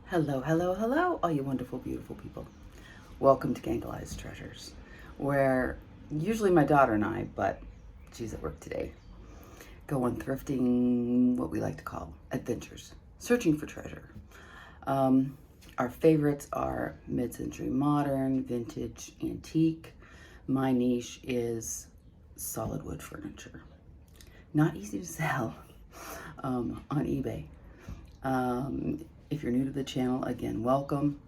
Hello, hello, hello, all you wonderful, beautiful people. Welcome to Gangalized Treasures, where usually my daughter and I, but she's at work today, go on thrifting, what we like to call adventures, searching for treasure. Our favorites are mid-century modern, vintage, antique. My niche is solid wood furniture. Not easy to sell on eBay. If you're new to the channel, again, welcome.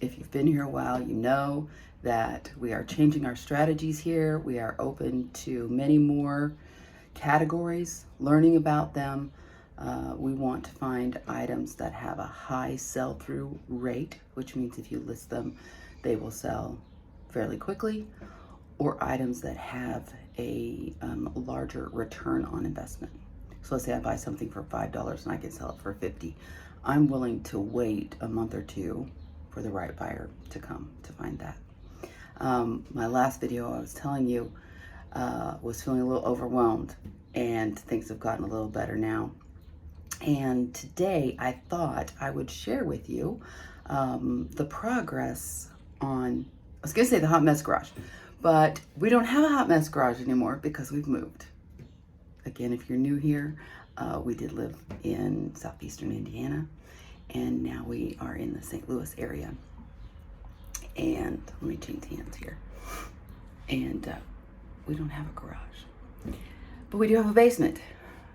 If you've been here a while, you know that we are changing our strategies here. We are open to many more categories, learning about them. We want to find items that have a high sell-through rate, which means if you list them, they will sell fairly quickly, or items that have a larger return on investment. So let's say I buy something for $5 and I can sell it for $50. I'm willing to wait a month or two for the right buyer to come to find that. My last video, I was telling you, was feeling a little overwhelmed, and things have gotten a little better now. And today I thought I would share with you the progress on, I was gonna say the hot mess garage, but we don't have a hot mess garage anymore because we've moved. Again, if you're new here, we did live in southeastern Indiana, and now we are in the St. Louis area. And let me change hands here. And we don't have a garage, but we do have a basement.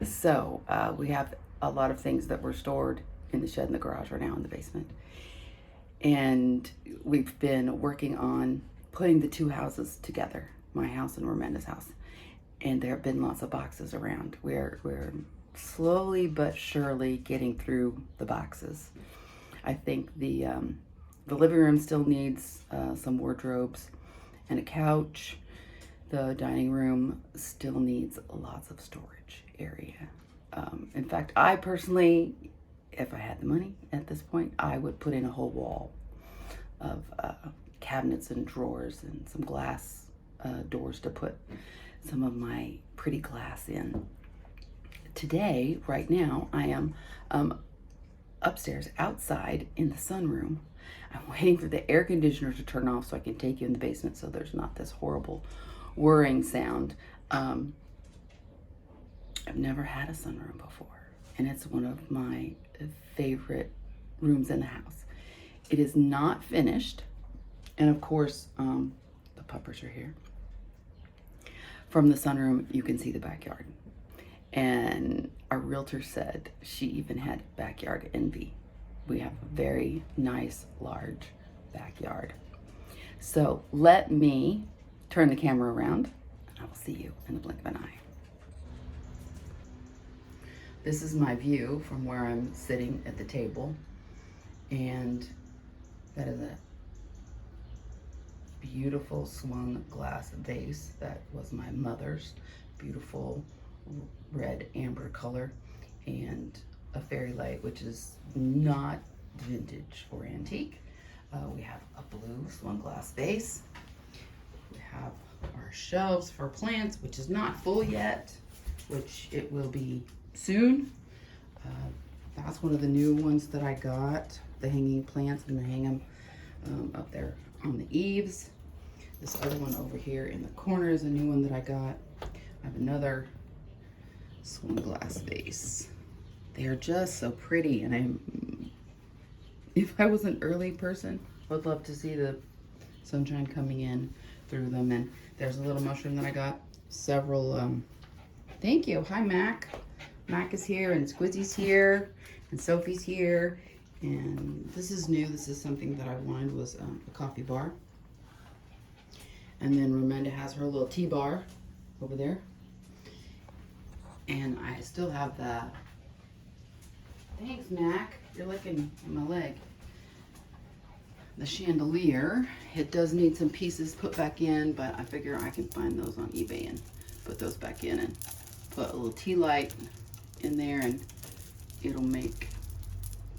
So we have a lot of things that were stored in the shed and the garage are now in the basement. And we've been working on putting the two houses together, my house and Ramanda's house. And there have been lots of boxes around. We're slowly but surely getting through the boxes. I think the living room still needs some wardrobes and a couch. The dining room still needs lots of storage area. In fact, I personally, if I had the money at this point, I would put in a whole wall of cabinets and drawers and some glass doors to put some of my pretty glass in. Today, right now, I am upstairs outside in the sunroom. I'm waiting for the air conditioner to turn off so I can take you in the basement so there's not this horrible whirring sound. I've never had a sunroom before, and it's one of my favorite rooms in the house. It is not finished, and of course, the puppers are here. From the sunroom, you can see the backyard. And our realtor said she even had backyard envy. We have a very nice, large backyard. So let me turn the camera around, and I will see you in the blink of an eye. This is my view from where I'm sitting at the table. And that is a beautiful swung glass vase that was my mother's. Beautiful red amber color, and a fairy light, which is not vintage or antique. We have a blue swung glass vase. We have our shelves for plants, which is not full yet, which it will be soon. That's one of the new ones that I got, the hanging plants. I'm gonna hang them up there on the eaves. This other one over here in the corner is a new one that I got. I have another swung glass vase. They are just so pretty, and if I was an early person, I would love to see the sunshine coming in through them. And there's a little mushroom that I got. Several, thank you. Hi, Mac. Mac is here, and Squizzy's here, and Sophie's here. And this is new. This is something that I wanted, was a coffee bar. And then Ramanda has her little tea bar over there. And I still have that. Thanks, Mac. You're licking my leg. The chandelier. It does need some pieces put back in, but I figure I can find those on eBay and put those back in, and put a little tea light in there, and it'll make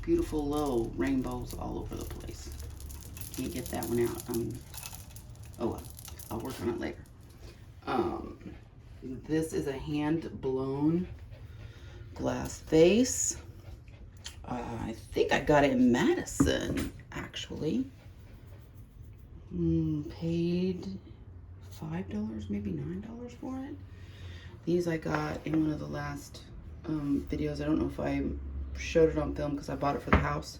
beautiful little rainbows all over the place. Can't get that one out. Oh well, I'll work on it later. This is a hand blown glass vase. I think I got it in Madison, actually. Paid $5, maybe $9 for it. These I got in one of the last videos. I don't know if I showed it on film because I bought it for the house.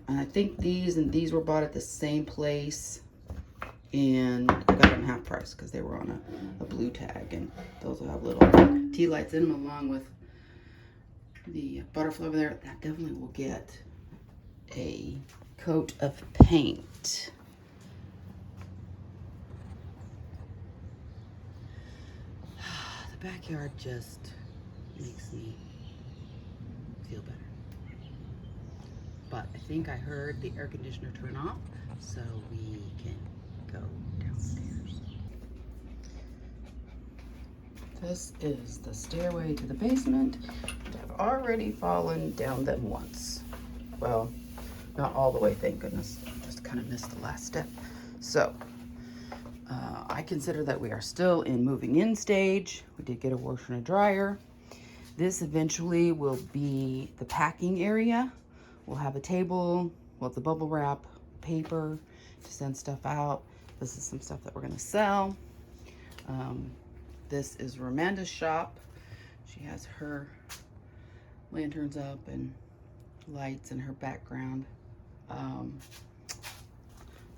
And I think these and these were bought at the same place. And I got them half price because they were on a blue tag. And those will have little tea lights in them along with the butterfly over there. That definitely will get a coat of paint. The backyard just makes me feel better. But I think I heard the air conditioner turn off, so we can go downstairs. This is the stairway to the basement. I've already fallen down them once. Well, not all the way, thank goodness. Just kind of missed the last step. So, I consider that we are still in moving in stage. We did get a washer and a dryer. This eventually will be the packing area. We'll have a table, we'll have the bubble wrap, paper to send stuff out. This is some stuff that we're gonna sell. This is Ramanda's shop. She has her lanterns up and lights in her background.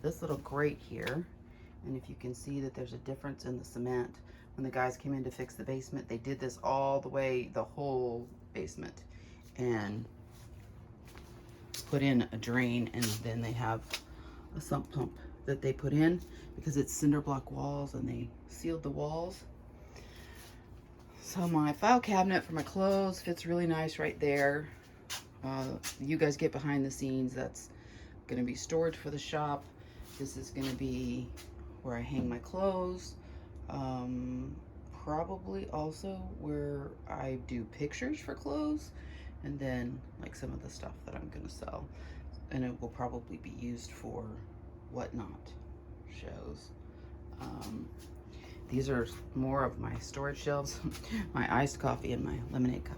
This little grate here, and if you can see that there's a difference in the cement. When the guys came in to fix the basement, they did this all the way, the whole basement, and put in a drain, and then they have a sump pump that they put in because it's cinder block walls and they sealed the walls. So my file cabinet for my clothes fits really nice right there. You guys get behind the scenes. That's going to be storage for the shop. This is going to be where I hang my clothes. Probably also where I do pictures for clothes, and then like some of the stuff that I'm going to sell. And it will probably be used for whatnot shows. These are more of my storage shelves, my iced coffee and my lemonade cup.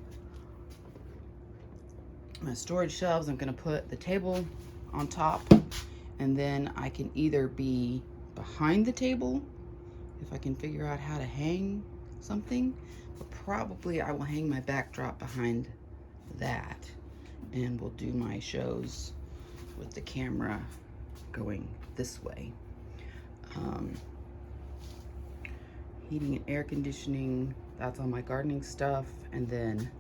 My storage shelves, I'm gonna put the table on top, and then I can either be behind the table, if I can figure out how to hang something, but probably I will hang my backdrop behind that, and we'll do my shows with the camera going this way. Heating and air conditioning, that's all my gardening stuff, and then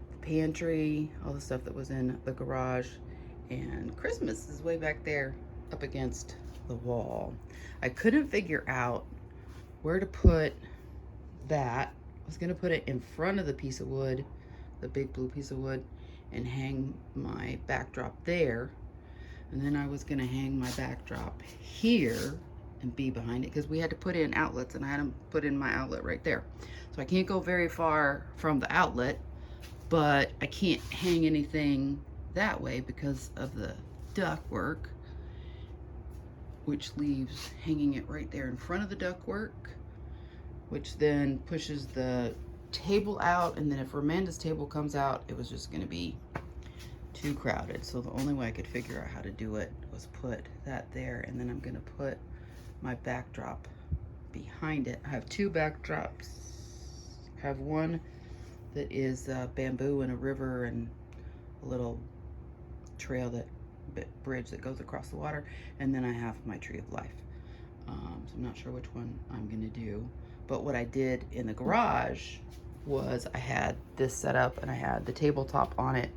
the pantry, all the stuff that was in the garage, and Christmas is way back there up against the wall. I couldn't figure out where to put that. I was gonna put it in front of the piece of wood, the big blue piece of wood, and hang my backdrop there, and then I was gonna hang my backdrop here and be behind it because we had to put in outlets, and I had to put in my outlet right there. So I can't go very far from the outlet, but I can't hang anything that way because of the ductwork, which leaves hanging it right there in front of the ductwork, which then pushes the table out, and then if Ramanda's table comes out, it was just gonna be too crowded. So the only way I could figure out how to do it was put that there, and then I'm gonna put my backdrop behind it. I have two backdrops. I have one that is bamboo and a river and a little trail, that bridge that goes across the water, and then I have my tree of life. So I'm not sure which one I'm gonna do, but what I did in the garage was I had this set up and I had the tabletop on it,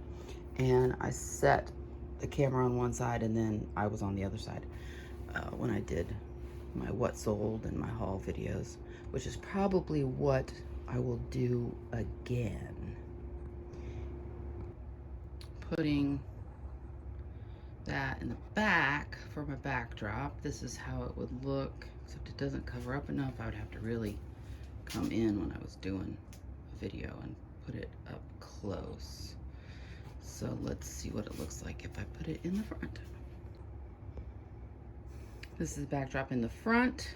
and I set the camera on one side and then I was on the other side when I did my what sold and my haul videos, which is probably what I will do again. Putting that in the back for my backdrop. This is how it would look, except it doesn't cover up enough. I would have to really come in when I was doing a video and put it up close. So let's see what it looks like if I put it in the front. This is the backdrop in the front.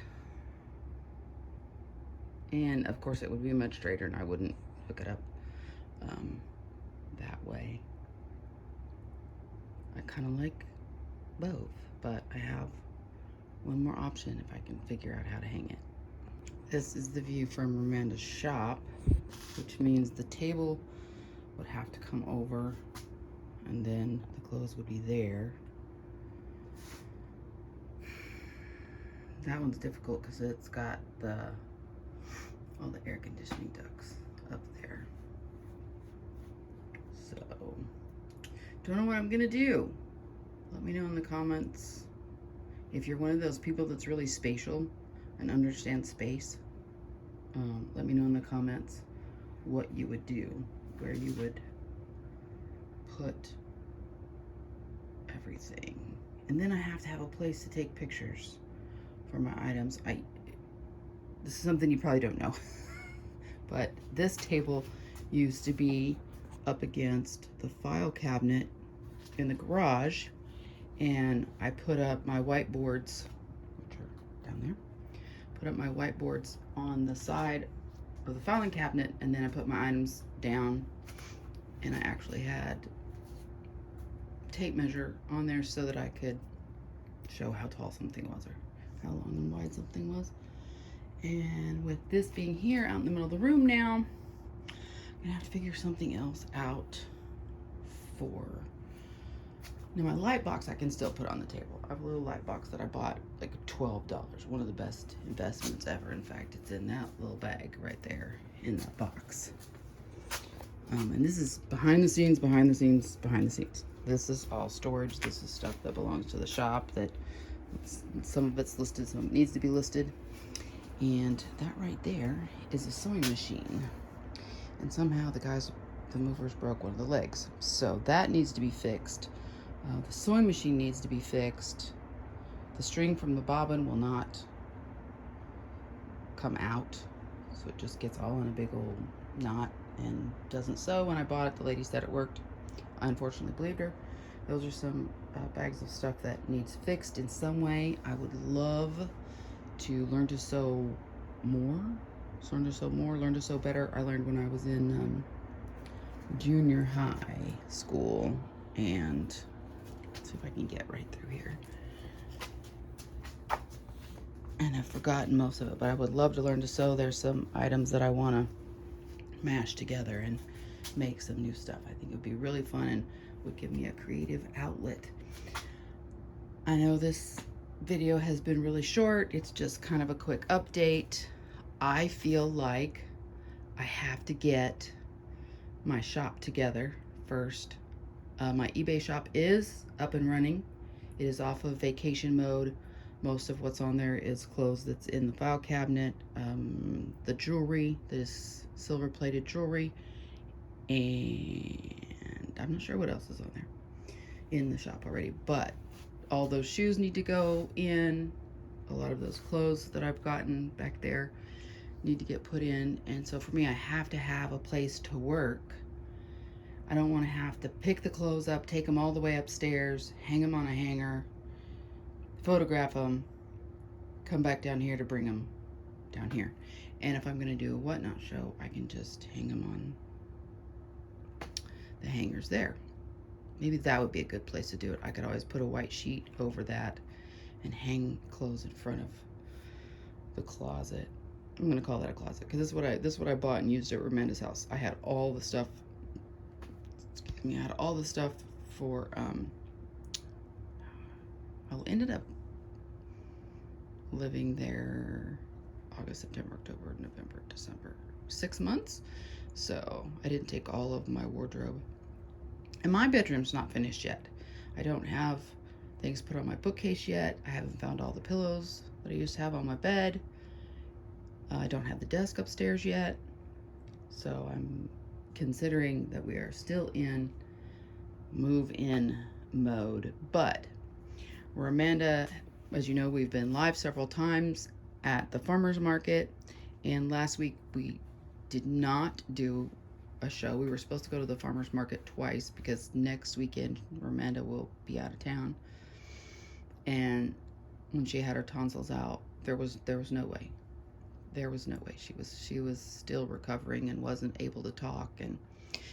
And of course it would be much straighter and I wouldn't hook it up that way. kind of like both, but I have one more option if I can figure out how to hang it. This is the view from Ramanda's shop, which means the table would have to come over and then the clothes would be there. That one's difficult because it's got all the air conditioning ducts up there. So, don't know what I'm gonna do. Let me know in the comments if you're one of those people that's really spatial and understands space. Let me know in the comments what you would do, where you would put everything. And then I have to have a place to take pictures for my items. This is something you probably don't know, but this table used to be up against the file cabinet in the garage, and I put up my whiteboards, which are down there, put up my whiteboards on the side of the filing cabinet, and then I put my items down, and I actually had tape measure on there so that I could show how tall something was or how long and wide something was. And with this being here out in the middle of the room now, I'm gonna have to figure something else out for. Now my light box I can still put on the table. I have a little light box that I bought like $12. One of the best investments ever. In fact, it's in that little bag right there in that box. And this is behind the scenes, behind the scenes, behind the scenes. This is all storage. This is stuff that belongs to the shop that some of it's listed, some of it needs to be listed. And that right there is a sewing machine. And somehow the movers broke one of the legs. So that needs to be fixed. The sewing machine needs to be fixed. The string from the bobbin will not come out. So it just gets all in a big old knot and doesn't sew. When I bought it, the lady said it worked. I unfortunately believed her. Those are some bags of stuff that needs fixed in some way. I would love to learn to sew more. Learn to sew better. I learned when I was in junior high school, and let's see if I can get right through here. And I've forgotten most of it, but I would love to learn to sew. There's some items that I want to mash together and make some new stuff. I think it would be really fun and would give me a creative outlet. I know this video has been really short. It's just kind of a quick update. I feel like I have to get my shop together first. My eBay shop is up and running. It is off of vacation mode. Most of what's on there is clothes that's in the file cabinet, the jewelry, this silver plated jewelry, and I'm not sure what else is on there in the shop already, but all those shoes need to go in. A lot of those clothes that I've gotten back there need to get put in. And so for me, I have to have a place to work. I don't want to have to pick the clothes up, take them all the way upstairs, hang them on a hanger, photograph them, come back down here to bring them down here. And if I'm going to do a whatnot show, I can just hang them on the hangers there. Maybe that would be a good place to do it. I could always put a white sheet over that and hang clothes in front of the closet. I'm gonna call that a closet because this is what I bought and used at Ramanda's house. I had all the stuff. Excuse me. I had all the stuff for. I ended up living there August, September, October, November, December, 6 months. So I didn't take all of my wardrobe. And my bedroom's not finished yet. I don't have things put on my bookcase yet. I haven't found all the pillows that I used to have on my bed. I don't have the desk upstairs yet. So I'm considering that we are still in move-in mode. But Ramanda, as you know, we've been live several times at the farmer's market. And last week we did not do a show. We were supposed to go to the farmer's market twice because next weekend Ramanda will be out of town. And when she had her tonsils out, there was no way. There was no way. She was still recovering and wasn't able to talk. And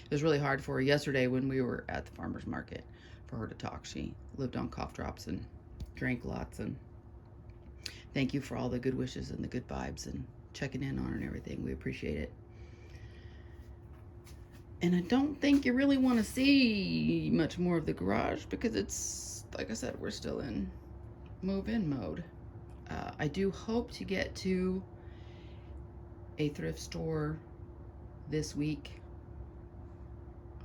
It was really hard for her yesterday when we were at the farmer's market for her to talk. She lived on cough drops and drank lots. And thank you for all the good wishes and the good vibes and checking in on her and everything. We appreciate it. And I don't think you really want to see much more of the garage because it's, like I said, we're still in move-in mode. I do hope to get to a thrift store this week.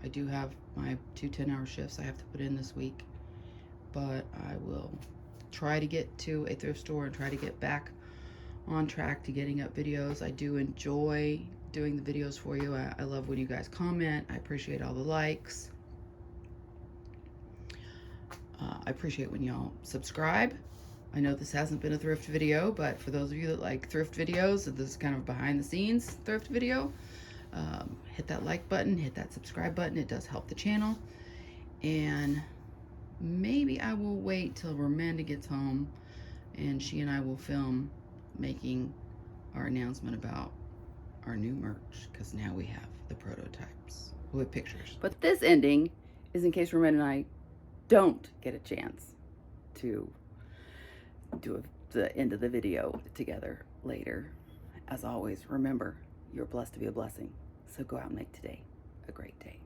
I do have my 2 10-hour shifts I have to put in this week, but I will try to get to a thrift store and try to get back on track to getting up videos. I do enjoy doing the videos for you. I love when you guys comment. I appreciate all the likes. I appreciate when y'all subscribe. I know this hasn't been a thrift video, but for those of you that like thrift videos, this is kind of behind the scenes thrift video. Hit that like button, hit that subscribe button. It does help the channel. And maybe I will wait till Ramanda gets home and she and I will film making our announcement about our new merch, because now we have the prototypes with pictures. But this ending is in case Ramanda and I don't get a chance to do the end of the video together later. As always, remember, you're blessed to be a blessing. So go out and make today a great day.